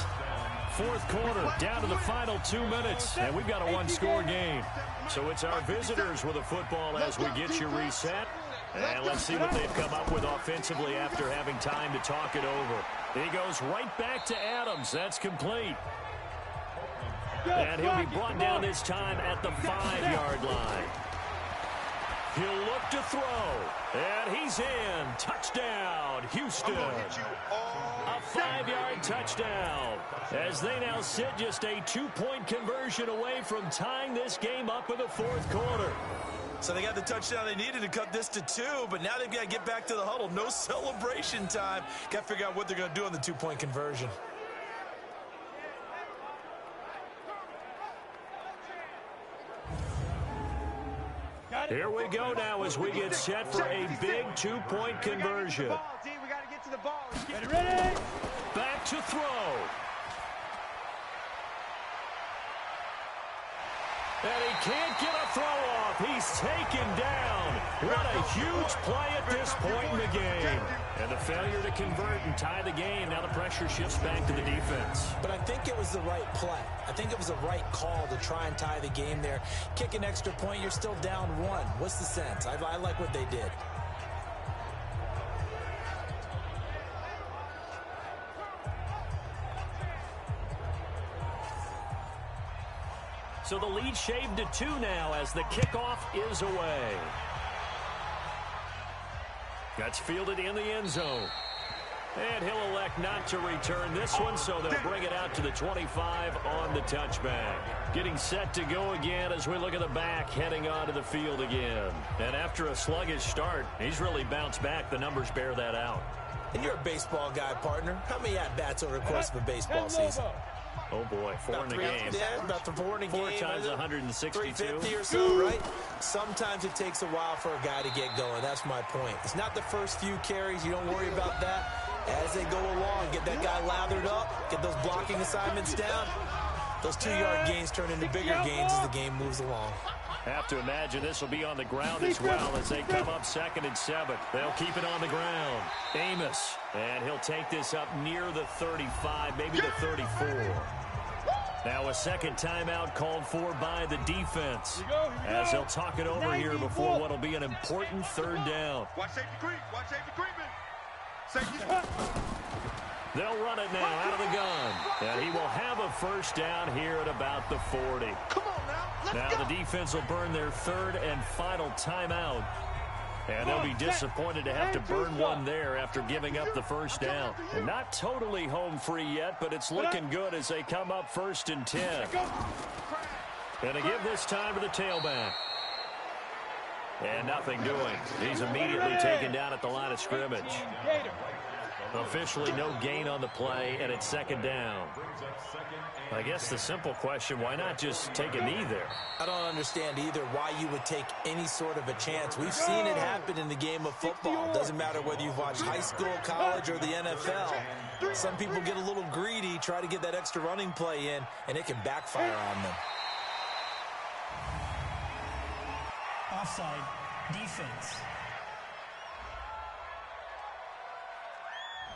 4th quarter, down to the final 2 minutes, and we've got a one-score game. So it's our visitors with a football as we get you reset. And let's see what they've come up with offensively after having time to talk it over. He goes right back to Adams. That's complete. And he'll be brought down this time at the 5-yard line. He'll look to throw. And he's in. Touchdown, Houston. A 5-yard touchdown. As they now sit just a 2-point conversion away from tying this game up in the 4th quarter. So they got the touchdown they needed to cut this to 2, but now they've got to get back to the huddle. No celebration time. Got to figure out what they're going to do on the 2-point conversion. Here we go now as we get set for a big 2-point conversion. Ready? Back to throw. And he can't get a throw off. He's taken down. What a huge play at this point in the game. And the failure to convert and tie the game. Now the pressure shifts back to the defense. But I think it was the right play. I think it was the right call to try and tie the game there. Kick an extra point, you're still down 1. What's the sense? I like what they did. So the lead shaved to 2 now as the kickoff is away. That's fielded in the end zone. And he'll elect not to return this one, so they'll bring it out to the 25 on the touchback. Getting set to go again as we look at the back, heading onto the field again. And after a sluggish start, he's really bounced back. The numbers bear that out. And you're a baseball guy, partner. How many at-bats over the course of a baseball season? Oh, boy, four in the game. Yeah, about the four in a game. 4 times 162. 350 or so, right? Sometimes it takes a while for a guy to get going. That's my point. It's not the first few carries. You don't worry about that. As they go along, get that guy lathered up, get those blocking assignments down. Those 2-yard gains turn into bigger gains as the game moves along. Have to imagine this will be on the ground as well as they come up 2nd and 7. They'll keep it on the ground. Amos, and he'll take this up near the 35, maybe the 34. Now a second timeout called for by the defense as they'll talk it over here before what will be an important 3rd down. Watch safety creep. Watch safety creeping. Safety. They'll run it now out of the gun. And he will have a 1st down here at about the 40. Come on now. Let's Now go. the defense will burn their 3rd and final timeout. And they'll be disappointed to have to burn one there after giving up the 1st down. And not totally home free yet, but it's looking good as they come up 1st and 10. And they give this time to the tailback. And nothing doing. He's immediately taken down at the line of scrimmage. Officially no gain on the play, and it's 2nd down. I guess the simple question, why not just take a knee there? I don't understand either why you would take any sort of a chance. We've seen it happen in the game of football. Doesn't matter whether you've watched high school, college, or the NFL. Some people get a little greedy, try to get that extra running play in, and it can backfire on them. Offside. Defense.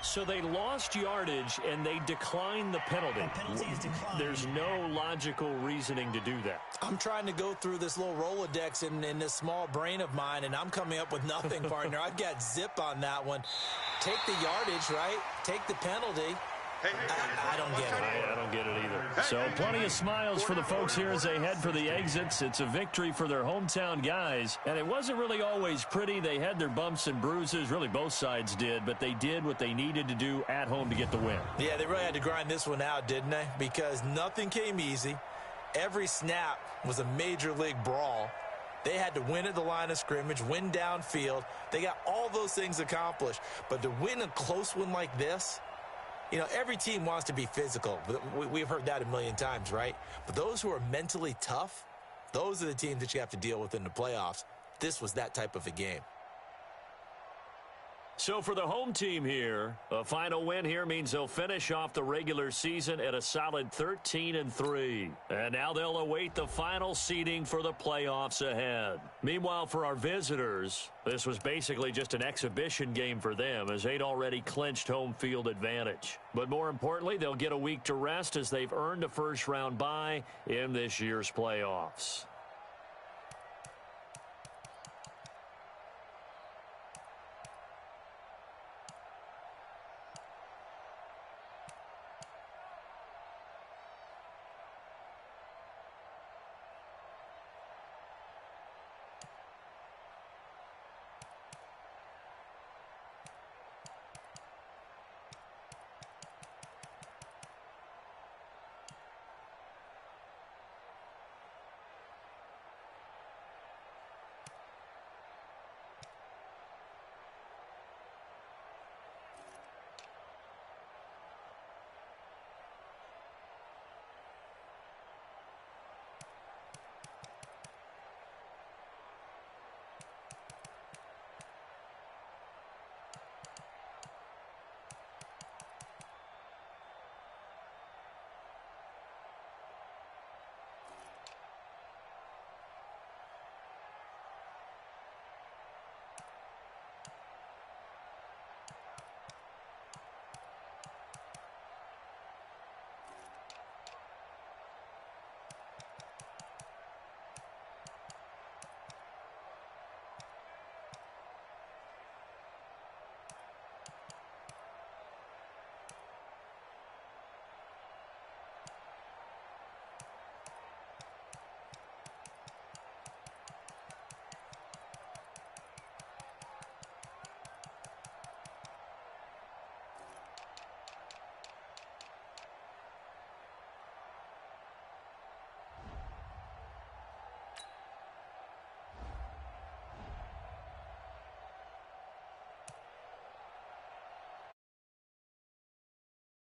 So they lost yardage, and they declined the penalty. The penalty is declined. There's no logical reasoning to do that. I'm trying to go through this little Rolodex in this small brain of mine, and I'm coming up with nothing, partner. I've got zip on that one. Take the yardage, right? Take the penalty. I don't get it. I don't get it either. So plenty of smiles for the folks here as they head for the exits. It's a victory for their hometown guys. And it wasn't really always pretty. They had their bumps and bruises. Really, both sides did. But they did what they needed to do at home to get the win. Yeah, they really had to grind this one out, didn't they? Because nothing came easy. Every snap was a major league brawl. They had to win at the line of scrimmage, win downfield. They got all those things accomplished. But to win a close one like this, you know, every team wants to be physical. We've heard that a million times, right? But those who are mentally tough, those are the teams that you have to deal with in the playoffs. This was that type of a game. So for the home team here, a final win here means they'll finish off the regular season at a solid 13-3. And now they'll await the final seeding for the playoffs ahead. Meanwhile, for our visitors, this was basically just an exhibition game for them as they'd already clinched home field advantage. But more importantly, they'll get a week to rest as they've earned a first-round bye in this year's playoffs.